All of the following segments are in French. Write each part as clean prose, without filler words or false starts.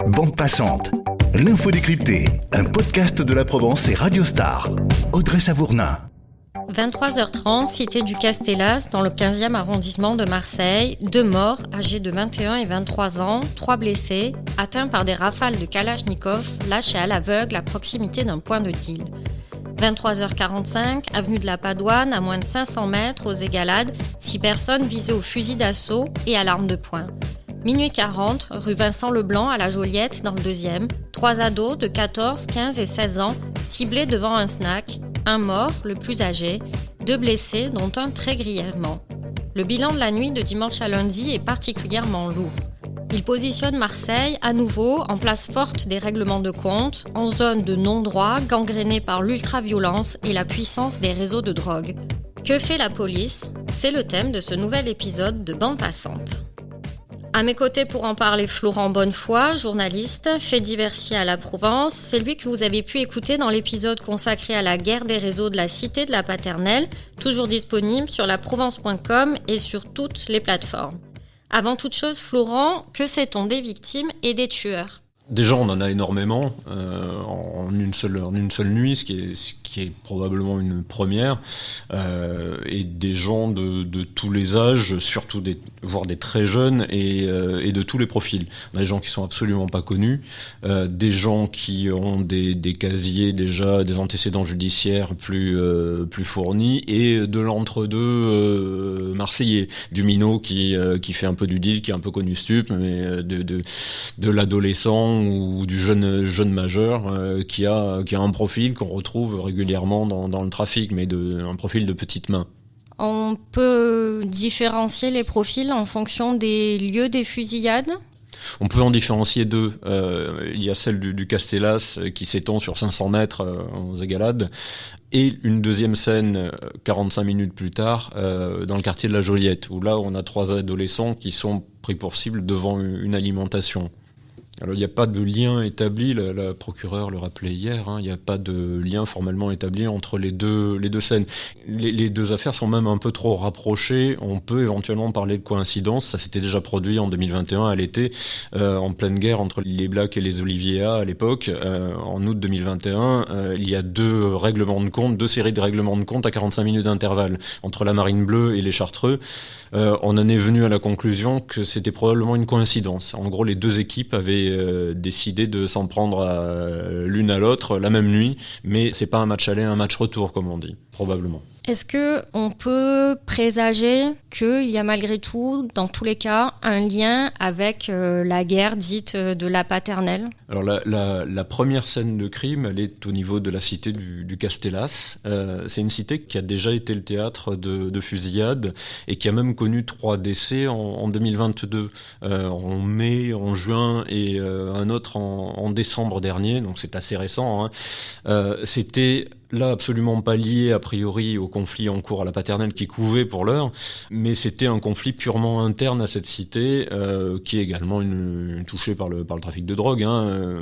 Bande passante, l'info décryptée, un podcast de la Provence et Radio Star. Audrey Savournin. 23h30, cité du Castellas, dans le 15e arrondissement de Marseille. 2 morts, âgés de 21 et 23 ans, 3 blessés, atteints par des rafales de Kalachnikov lâchées à l'aveugle à proximité d'un point de deal. 23h45, avenue de la Padoine, à moins de 500 mètres, aux Égalades, 6 personnes visées au fusil d'assaut et à l'arme de poing. Minuit 40, rue Vincent Leblanc, à la Joliette, dans le 2e, 3 ados de 14, 15 et 16 ans, ciblés devant un snack, un mort, le plus âgé, 2 blessés, dont un très grièvement. Le bilan de la nuit de dimanche à lundi est particulièrement lourd. Il positionne Marseille à nouveau en place forte des règlements de compte, en zone de non-droit gangrénée par l'ultra-violence et la puissance des réseaux de drogue. Que fait la police ? C'est le thème de ce nouvel épisode de Bande passante. À mes côtés pour en parler, Florent Bonnefoy, journaliste, fait diversier à la Provence. C'est lui que vous avez pu écouter dans l'épisode consacré à la guerre des réseaux de la Cité de la Paternelle, toujours disponible sur laprovence.com et sur toutes les plateformes. Avant toute chose, Florent, que sait-on des victimes et des tueurs ? Déjà, on en a énormément en une seule nuit, ce qui est probablement une première, et des gens de tous les âges, surtout voire des très jeunes, et de tous les profils. On a des gens qui sont absolument pas connus, des gens qui ont des casiers déjà, des antécédents judiciaires plus fournis, et de l'entre-deux marseillais, du minot qui fait un peu du deal, qui est un peu connu stup, mais de l'adolescent ou du jeune majeur qui a un profil qu'on retrouve régulièrement dans le trafic, mais un profil de petite main. On peut différencier les profils en fonction des lieux des fusillades ? On peut en différencier deux. Il y a celle du Castellas qui s'étend sur 500 mètres aux Égalades, et une deuxième scène 45 minutes plus tard dans le quartier de la Joliette, où là on a 3 adolescents qui sont pris pour cible devant une alimentation. Alors il n'y a pas de lien établi, la procureure le rappelait hier, il n'y a pas de lien formellement établi entre les deux scènes. Les deux affaires sont même un peu trop rapprochées, on peut éventuellement parler de coïncidence, ça s'était déjà produit en 2021 à l'été, en pleine guerre entre les Blacks et les Oliviera à l'époque. En août 2021, il y a 2 séries de règlements de compte à 45 minutes d'intervalle entre la Marine Bleue et les Chartreux. On en est venu à la conclusion que c'était probablement une coïncidence. En gros, les 2 équipes avaient décidé de s'en prendre l'une à l'autre la même nuit, mais c'est pas un match aller, un match retour comme on dit, probablement. Est-ce qu'on peut présager qu'il y a malgré tout, dans tous les cas, un lien avec la guerre dite de la Paternelle ? Alors la première scène de crime, elle est au niveau de la cité du Castellas. C'est une cité qui a déjà été le théâtre de fusillades et qui a même connu 3 décès en 2022, en mai, en juin et un autre en décembre dernier, donc c'est assez récent. C'était là absolument pas lié a priori au conflit en cours à la Paternelle qui couvait pour l'heure, mais c'était un conflit purement interne à cette cité qui est également touchée par le trafic de drogue,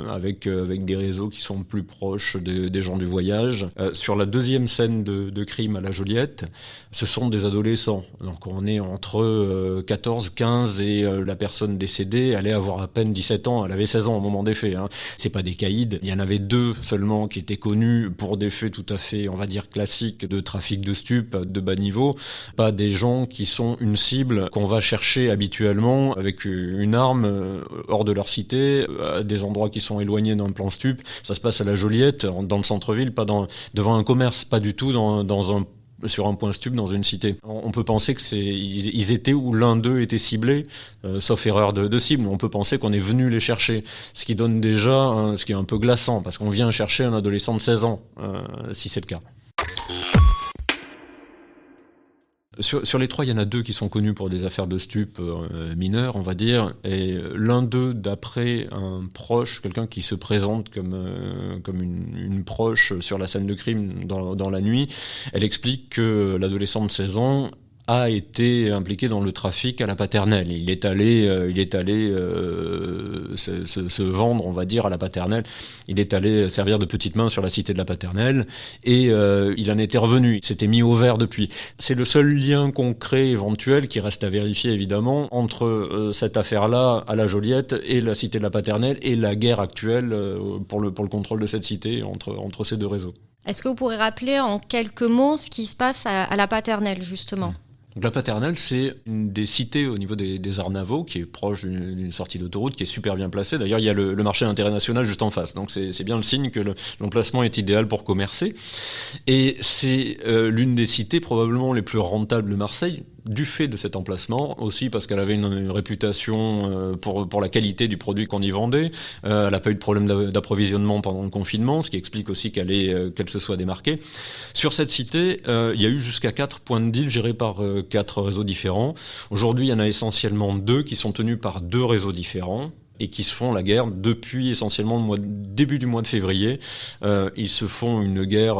avec des réseaux qui sont plus proches des gens du voyage. Sur la deuxième scène de crime à la Joliette, ce sont des adolescents, donc on est entre 14, 15 et la personne décédée allait avoir à peine 17 ans, elle avait 16 ans au moment des faits. C'est pas des caïds, il y en avait 2 seulement qui étaient connus pour des faits tout à fait, on va dire, classiques de trafic de stupes de bas niveau, pas des gens qui sont une cible qu'on va chercher habituellement avec une arme hors de leur cité, à des endroits qui sont éloignés d'un plan stup. Ça se passe à la Joliette, dans le centre-ville, pas devant un commerce, pas du tout sur un point stup dans une cité. On peut penser que ils étaient ou l'un d'eux était ciblé, sauf erreur de cible. On peut penser qu'on est venu les chercher, ce qui donne déjà, ce qui est un peu glaçant, parce qu'on vient chercher un adolescent de 16 ans, si c'est le cas. Sur les 3, il y en a 2 qui sont connus pour des affaires de stupes mineures, on va dire, et l'un d'eux, d'après un proche, quelqu'un qui se présente comme une proche sur la scène de crime dans la nuit, elle explique que l'adolescent de 16 ans a été impliqué dans le trafic à la Paternelle. Il est allé se vendre, on va dire, à la Paternelle. Il est allé servir de petite main sur la cité de la Paternelle et il en était revenu. Il s'était mis au vert depuis. C'est le seul lien concret éventuel qui reste à vérifier évidemment entre cette affaire-là à la Joliette et la cité de la Paternelle et la guerre actuelle pour le contrôle de cette cité entre ces deux réseaux. Est-ce que vous pourrez rappeler en quelques mots ce qui se passe à la Paternelle justement ? Donc la Paternelle, c'est une des cités au niveau des arts navaux qui est proche d'une sortie d'autoroute, qui est super bien placée. D'ailleurs, il y a le marché d'intérêt national juste en face. Donc c'est bien le signe que l'emplacement est idéal pour commercer. Et c'est l'une des cités probablement les plus rentables de Marseille, du fait de cet emplacement, aussi parce qu'elle avait une réputation pour la qualité du produit qu'on y vendait. Elle n'a pas eu de problème d'approvisionnement pendant le confinement, ce qui explique aussi qu'elle se soit démarquée. Sur cette cité, il y a eu jusqu'à 4 points de deal gérés par 4 réseaux différents. Aujourd'hui, il y en a essentiellement 2 qui sont tenus par 2 réseaux différents et qui se font la guerre depuis essentiellement début du mois de février. Ils se font une guerre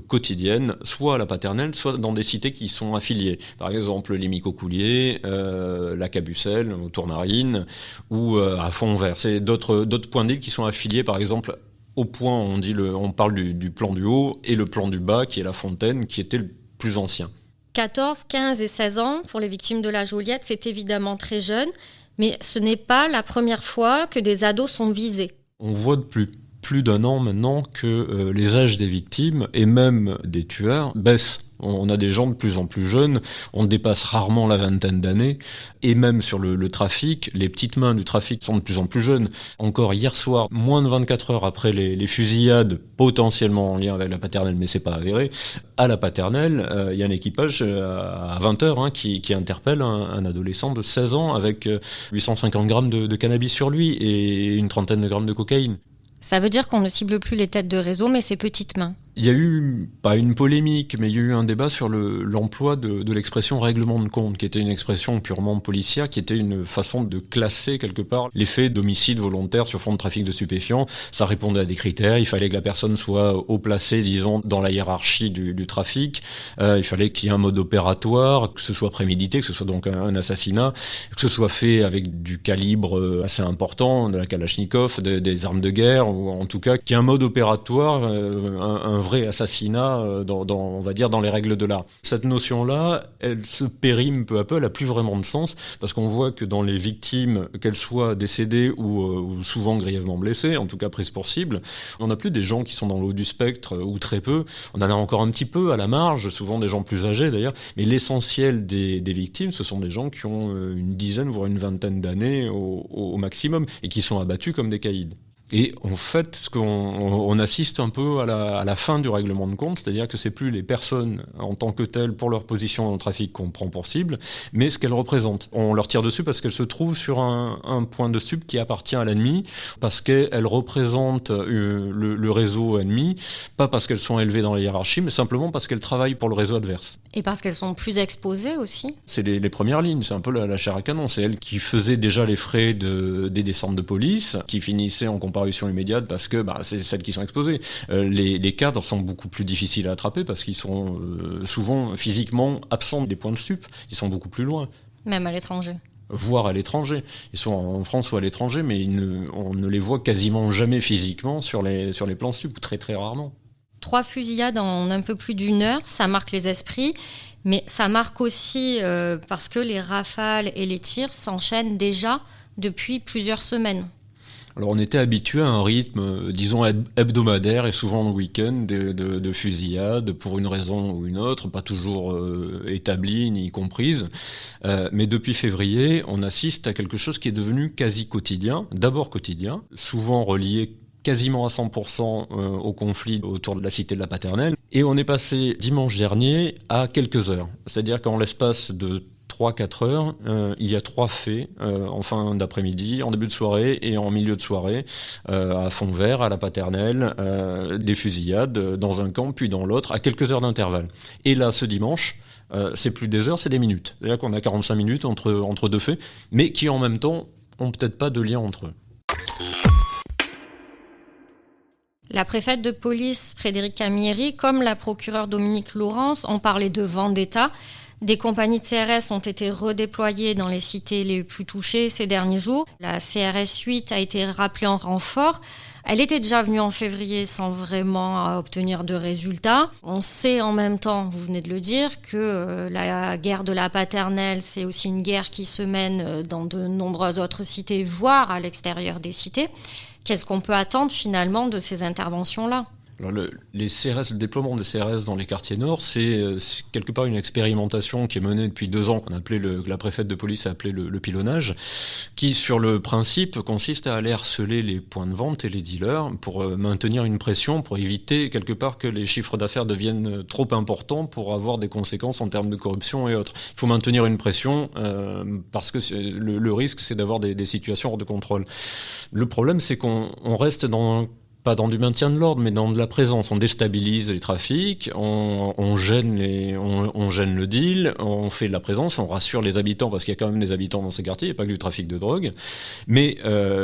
quotidienne, soit à la Paternelle, soit dans des cités qui sont affiliées. Par exemple, les Micocouliers, la Cabucelle, aux Tourmarines, ou à Fond-Vert. C'est d'autres points d'île qui sont affiliés, par exemple, au point, on parle du plan du haut, et le plan du bas, qui est la Fontaine, qui était le plus ancien. 14, 15 et 16 ans, pour les victimes de la Joliette, c'est évidemment très jeune. Mais ce n'est pas la première fois que des ados sont visés. On voit depuis plus d'un an maintenant que les âges des victimes et même des tueurs baissent. On a des gens de plus en plus jeunes, on dépasse rarement la vingtaine d'années, et même sur le trafic, les petites mains du trafic sont de plus en plus jeunes. Encore hier soir, moins de 24 heures après les fusillades, potentiellement en lien avec la Paternelle, mais c'est pas avéré, à la Paternelle, il y a un équipage à 20 heures qui interpelle un adolescent de 16 ans avec 850 grammes de cannabis sur lui et une trentaine de grammes de cocaïne. Ça veut dire qu'on ne cible plus les têtes de réseau, mais ses petites mains. Il y a eu, pas une polémique, mais il y a eu un débat sur l'emploi de l'expression règlement de compte, qui était une expression purement policière, qui était une façon de classer quelque part les faits d'homicide volontaire sur fond de trafic de stupéfiants. Ça répondait à des critères, il fallait que la personne soit haut placée, disons, dans la hiérarchie du trafic, il fallait qu'il y ait un mode opératoire, que ce soit prémédité, que ce soit donc un assassinat, que ce soit fait avec du calibre assez important, de la Kalachnikov, des armes de guerre, ou en tout cas qu'il y ait un mode opératoire, un vrai assassinat on va dire dans les règles de l'art. Cette notion-là, elle se périme peu à peu, elle n'a plus vraiment de sens, parce qu'on voit que dans les victimes, qu'elles soient décédées ou souvent grièvement blessées, en tout cas prises pour cible, on n'a plus des gens qui sont dans le haut du spectre, ou très peu. On en a encore un petit peu à la marge, souvent des gens plus âgés d'ailleurs, mais l'essentiel des victimes, ce sont des gens qui ont une dizaine, voire une vingtaine d'années au maximum, et qui sont abattus comme des caïds. Et en fait, on assiste un peu à la fin du règlement de compte, c'est-à-dire que c'est plus les personnes en tant que telles pour leur position dans le trafic qu'on prend pour cible, mais ce qu'elles représentent. On leur tire dessus parce qu'elles se trouvent sur un point de stup qui appartient à l'ennemi, parce qu'elles représentent le réseau ennemi, pas parce qu'elles sont élevées dans la hiérarchie, mais simplement parce qu'elles travaillent pour le réseau adverse. Et parce qu'elles sont plus exposées aussi. C'est les premières lignes, c'est un peu la chair à canon. C'est elles qui faisaient déjà les frais des descentes de police, qui finissaient en comparution immédiate parce que c'est celles qui sont exposées. Les cadres sont beaucoup plus difficiles à attraper parce qu'ils sont souvent physiquement absents des points de stup. Ils sont beaucoup plus loin. Même à l'étranger. Voire à l'étranger. Ils sont en France ou à l'étranger, mais on ne les voit quasiment jamais physiquement sur les plans stup, très très rarement. 3 fusillades en un peu plus d'une heure, ça marque les esprits, mais ça marque aussi parce que les rafales et les tirs s'enchaînent déjà depuis plusieurs semaines. Alors on était habitué à un rythme, disons, hebdomadaire et souvent le week-end de fusillades pour une raison ou une autre, pas toujours établie ni comprise. Mais depuis février, on assiste à quelque chose qui est devenu quasi quotidien, d'abord quotidien, souvent relié quasiment à 100% au conflit autour de la cité de la Paternelle. Et on est passé dimanche dernier à quelques heures. C'est-à-dire qu'en l'espace de 3-4 heures, il y a 3 faits en fin d'après-midi, en début de soirée et en milieu de soirée, à Fond-Vert, à la Paternelle, des fusillades dans un camp puis dans l'autre, à quelques heures d'intervalle. Et là, ce dimanche, c'est plus des heures, c'est des minutes. C'est-à-dire qu'on a 45 minutes entre 2 faits, mais qui en même temps n'ont peut-être pas de lien entre eux. La préfète de police Frédéric Amieri, comme la procureure Dominique Laurence, ont parlé de vendetta. Des compagnies de CRS ont été redéployées dans les cités les plus touchées ces derniers jours. La CRS 8 a été rappelée en renfort. Elle était déjà venue en février sans vraiment obtenir de résultats. On sait en même temps, vous venez de le dire, que la guerre de la paternelle, c'est aussi une guerre qui se mène dans de nombreuses autres cités, voire à l'extérieur des cités. Qu'est-ce qu'on peut attendre finalement de ces interventions-là ? Alors les CRS, le déploiement des CRS dans les quartiers nord, c'est quelque part une expérimentation qui est menée depuis 2 ans, que la préfète de police a appelé le pilonnage, qui sur le principe consiste à aller harceler les points de vente et les dealers pour maintenir une pression, pour éviter quelque part que les chiffres d'affaires deviennent trop importants pour avoir des conséquences en termes de corruption et autres. Il faut maintenir une pression parce que le risque, c'est d'avoir des situations hors de contrôle. Le problème, c'est qu'on reste pas dans du maintien de l'ordre, mais dans de la présence. On déstabilise les trafics, on gêne le deal, on fait de la présence, on rassure les habitants, parce qu'il y a quand même des habitants dans ces quartiers, il n'y a pas que du trafic de drogue. Mais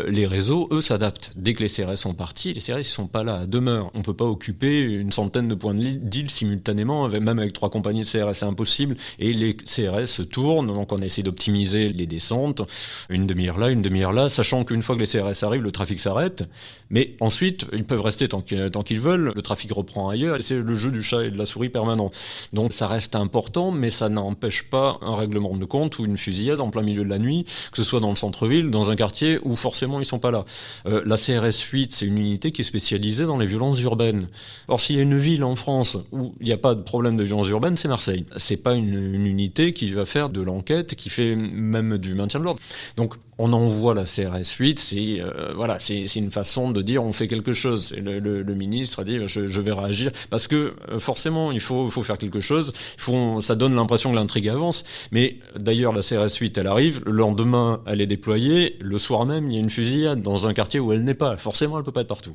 les réseaux, eux, s'adaptent. Dès que les CRS sont partis, les CRS ne sont pas là, demeurent. On ne peut pas occuper une centaine de points de deal simultanément, même avec 3 compagnies de CRS, c'est impossible. Et les CRS se tournent, donc on essaie d'optimiser les descentes, une demi-heure là, sachant qu'une fois que les CRS arrivent, le trafic s'arrête. Mais ensuite, ils peuvent rester tant qu'ils veulent, le trafic reprend ailleurs, et c'est le jeu du chat et de la souris permanent. Donc ça reste important, mais ça n'empêche pas un règlement de compte ou une fusillade en plein milieu de la nuit, que ce soit dans le centre-ville, dans un quartier où forcément ils sont pas là. La CRS 8, c'est une unité qui est spécialisée dans les violences urbaines. Or, s'il y a une ville en France où il n'y a pas de problème de violence urbaine, c'est Marseille. C'est pas une unité qui va faire de l'enquête, qui fait même du maintien de l'ordre. Donc on envoie la CRS 8, c'est une façon de dire on fait quelque chose. Et le ministre a dit je vais réagir parce que forcément il faut faire quelque chose. Ça donne l'impression que l'intrigue avance. Mais d'ailleurs la CRS 8 elle arrive, le lendemain elle est déployée, le soir même il y a une fusillade dans un quartier où elle n'est pas. Forcément elle peut pas être partout.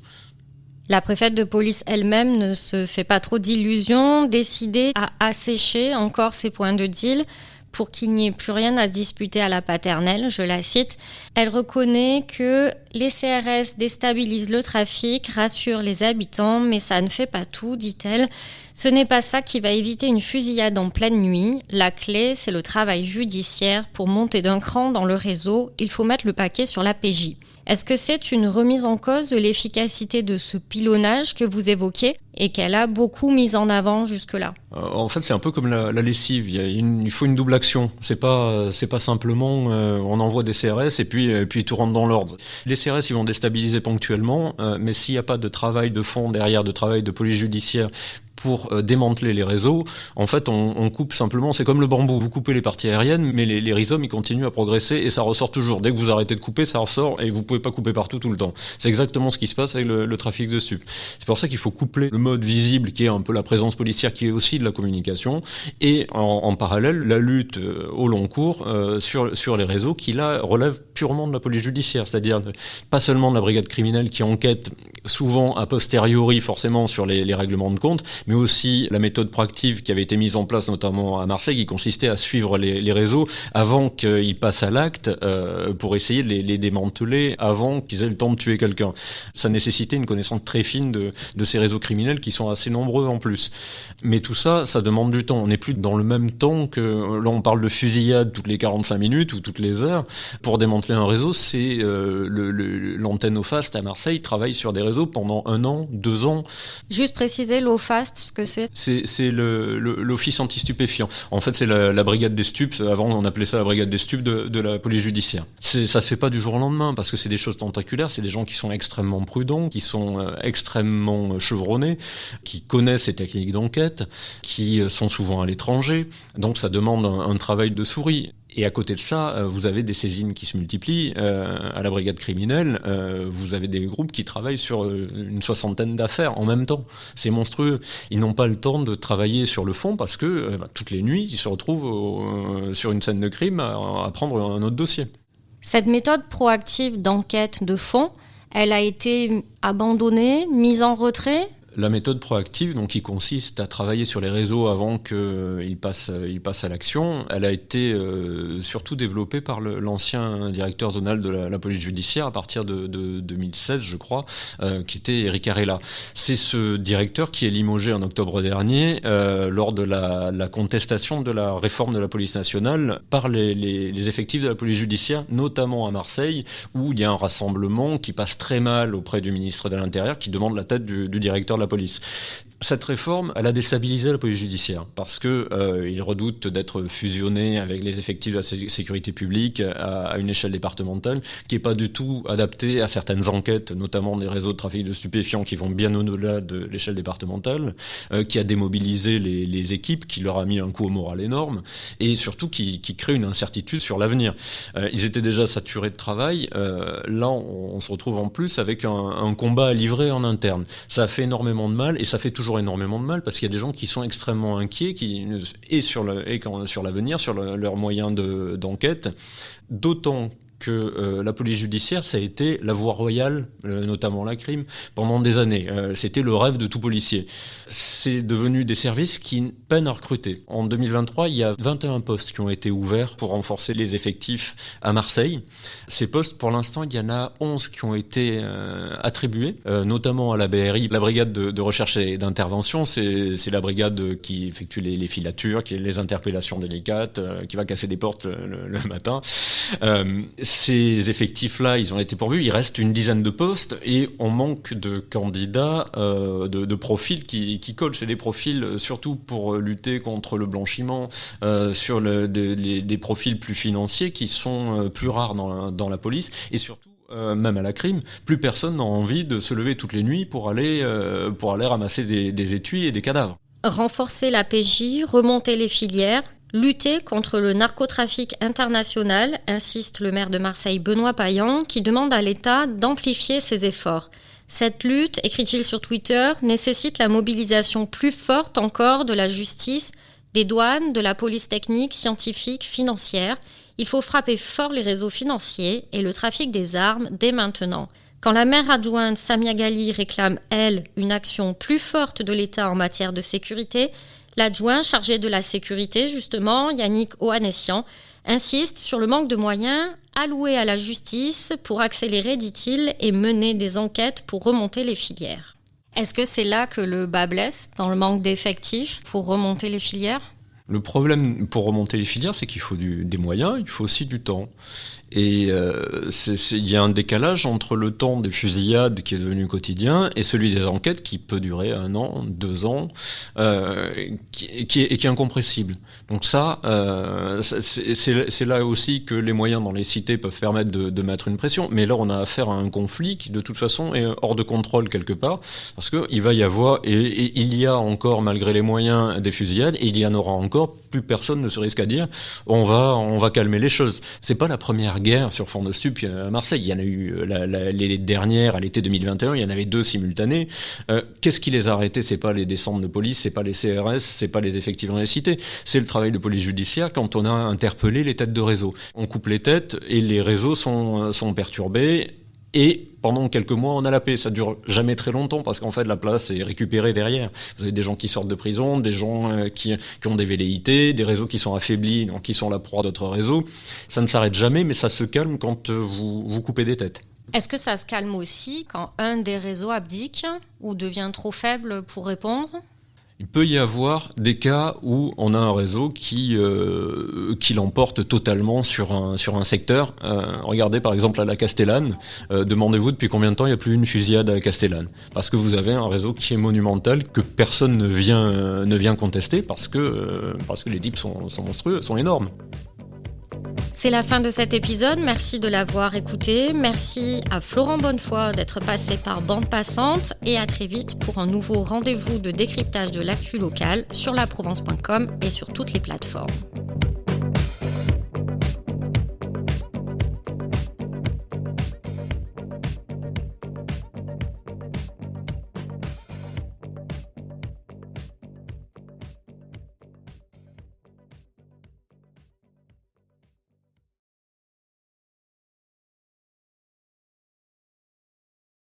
La préfète de police elle-même ne se fait pas trop d'illusions, décidée à assécher encore ses points de deal pour qu'il n'y ait plus rien à se disputer à la paternelle, je la cite. Elle reconnaît que les CRS déstabilisent le trafic, rassurent les habitants, mais ça ne fait pas tout, dit-elle. Ce n'est pas ça qui va éviter une fusillade en pleine nuit. La clé, c'est le travail judiciaire. Pour monter d'un cran dans le réseau, il faut mettre le paquet sur la PJ. Est-ce que c'est une remise en cause de l'efficacité de ce pilonnage que vous évoquez et qu'elle a beaucoup mis en avant jusque-là ? En fait, c'est un peu comme la lessive. Il faut une double action. C'est pas simplement on envoie des CRS et puis tout rentre dans l'ordre. Les CRS, ils vont déstabiliser ponctuellement, mais s'il n'y a pas de travail de fond derrière, de travail de police judiciaire pour démanteler les réseaux, en fait, on coupe simplement, c'est comme le bambou. Vous coupez les parties aériennes, mais les rhizomes, ils continuent à progresser et ça ressort toujours. Dès que vous arrêtez de couper, ça ressort et vous pouvez pas couper partout tout le temps. C'est exactement ce qui se passe avec le trafic de stupes. C'est pour ça qu'il faut coupler le mode visible, qui est un peu la présence policière, qui est aussi de la communication, et en parallèle, la lutte au long cours sur les réseaux, qui là relève purement de la police judiciaire, c'est-à-dire pas seulement de la brigade criminelle qui enquête souvent a posteriori forcément sur les règlements de compte, mais aussi la méthode proactive qui avait été mise en place notamment à Marseille, qui consistait à suivre les réseaux avant qu'ils passent à l'acte pour essayer de les démanteler avant qu'ils aient le temps de tuer quelqu'un. Ça nécessitait une connaissance très fine de ces réseaux criminels qui sont assez nombreux en plus. Mais tout ça, ça demande du temps. On n'est plus dans le même temps que... Là, on parle de fusillade toutes les 45 minutes ou toutes les heures. Pour démanteler un réseau, c'est l'antenne OFAST à Marseille travaille sur des réseaux pendant 1 an, 2 ans. Juste préciser l'OFAST, ce que c'est. C'est l'office anti-stupéfiant. En fait, c'est la brigade des stupes. Avant, on appelait ça la brigade des stupes de la police judiciaire. Ça se fait pas du jour au lendemain parce que c'est des choses tentaculaires. C'est des gens qui sont extrêmement prudents, qui sont extrêmement chevronnés, qui connaissent ces techniques d'enquête, qui sont souvent à l'étranger. Donc, ça demande un travail de souris. Et à côté de ça, vous avez des saisines qui se multiplient. À la brigade criminelle, vous avez des groupes qui travaillent sur une 60aine d'affaires en même temps. C'est monstrueux. Ils n'ont pas le temps de travailler sur le fond parce que toutes les nuits, ils se retrouvent sur une scène de crime à prendre un autre dossier. Cette méthode proactive d'enquête de fond, elle a été abandonnée, mise en retrait ? La méthode proactive, donc, qui consiste à travailler sur les réseaux avant qu'ils passent à l'action, elle a été surtout développée par l'ancien directeur zonal de la police judiciaire à partir de 2016, je crois, qui était Éric Arella. C'est ce directeur qui est limogé en octobre dernier lors de la contestation de la réforme de la police nationale par les effectifs de la police judiciaire, notamment à Marseille, où il y a un rassemblement qui passe très mal auprès du ministre de l'Intérieur, qui demande la tête du directeur de la police. Cette réforme, elle a déstabilisé la police judiciaire parce que il redoute d'être fusionné avec les effectifs de la sécurité publique à une échelle départementale qui est pas du tout adaptée à certaines enquêtes, notamment des réseaux de trafic de stupéfiants qui vont bien au-delà de l'échelle départementale, qui a démobilisé les équipes, qui leur a mis un coup au moral énorme et surtout qui crée une incertitude sur l'avenir. Ils étaient déjà saturés de travail. Là, on se retrouve en plus avec un combat à livrer en interne. Ça a fait énormément de mal et ça fait toujours énormément de mal parce qu'il y a des gens qui sont extrêmement inquiets sur l'avenir, sur leurs moyens d'enquête, d'autant que la police judiciaire, ça a été la voie royale, notamment la crime, pendant des années. C'était le rêve de tout policier. C'est devenu des services qui peinent à recruter. En 2023, il y a 21 postes qui ont été ouverts pour renforcer les effectifs à Marseille. Ces postes, pour l'instant, il y en a 11 qui ont été attribués, notamment à la BRI, la brigade de recherche et d'intervention. C'est la brigade qui effectue les filatures, qui les interpellations délicates, qui va casser des portes le matin. Ces effectifs-là, ils ont été pourvus. Il reste une dizaine de postes et on manque de candidats, de profils qui collent. C'est des profils surtout pour lutter contre le blanchiment, sur des profils plus financiers qui sont plus rares dans la police et surtout. Même à la crime, plus personne n'a envie de se lever toutes les nuits pour aller ramasser des étuis et des cadavres. Renforcer la PJ, remonter les filières, lutter contre le narcotrafic international, insiste le maire de Marseille Benoît Payan, qui demande à l'État d'amplifier ses efforts. Cette lutte, écrit-il sur Twitter, nécessite la mobilisation plus forte encore de la justice, des douanes, de la police technique, scientifique, financière. Il faut frapper fort les réseaux financiers et le trafic des armes dès maintenant. Quand la maire adjointe Samia Ghali réclame, elle, une action plus forte de l'État en matière de sécurité, l'adjoint chargé de la sécurité, justement, Yannick Ohanessian, insiste sur le manque de moyens alloués à la justice pour accélérer, dit-il, et mener des enquêtes pour remonter les filières. Est-ce que c'est là que le bât blesse, dans le manque d'effectifs pour remonter les filières ? Le problème pour remonter les filières, c'est qu'il faut des moyens, il faut aussi du temps. Et il y a un décalage entre le temps des fusillades qui est devenu quotidien et celui des enquêtes qui peut durer 1 an, 2 ans, qui est incompressible. Donc c'est là aussi que les moyens dans les cités peuvent permettre de mettre une pression. Mais là, on a affaire à un conflit qui, de toute façon, est hors de contrôle quelque part, parce qu'il va y avoir, et il y a encore, malgré les moyens, des fusillades, et il y en aura encore, plus personne ne se risque à dire on va calmer les choses. C'est pas la première guerre sur fond de stup à Marseille. Il y en a eu les dernières à l'été 2021, il y en avait 2 simultanées. Qu'est-ce qui les a arrêtés ? C'est pas les descentes de police, c'est pas les CRS, c'est pas les effectifs dans les cités. C'est le travail de police judiciaire quand on a interpellé les têtes de réseau. On coupe les têtes et les réseaux sont perturbés. Et pendant quelques mois, on a la paix. Ça dure jamais très longtemps parce qu'en fait, la place est récupérée derrière. Vous avez des gens qui sortent de prison, des gens qui ont des velléités, des réseaux qui sont affaiblis, donc qui sont la proie d'autres réseaux. Ça ne s'arrête jamais, mais ça se calme quand vous coupez des têtes. Est-ce que ça se calme aussi quand un des réseaux abdique ou devient trop faible pour répondre ? Il peut y avoir des cas où on a un réseau qui l'emporte totalement sur un secteur. Regardez par exemple à la Castellane, demandez-vous depuis combien de temps il n'y a plus une fusillade à la Castellane. Parce que vous avez un réseau qui est monumental, que personne ne vient contester parce que les types sont monstrueux, sont énormes. C'est la fin de cet épisode, merci de l'avoir écouté, merci à Florent Bonnefoy d'être passé par Bande Passante et à très vite pour un nouveau rendez-vous de décryptage de l'actu locale sur laprovence.com et sur toutes les plateformes.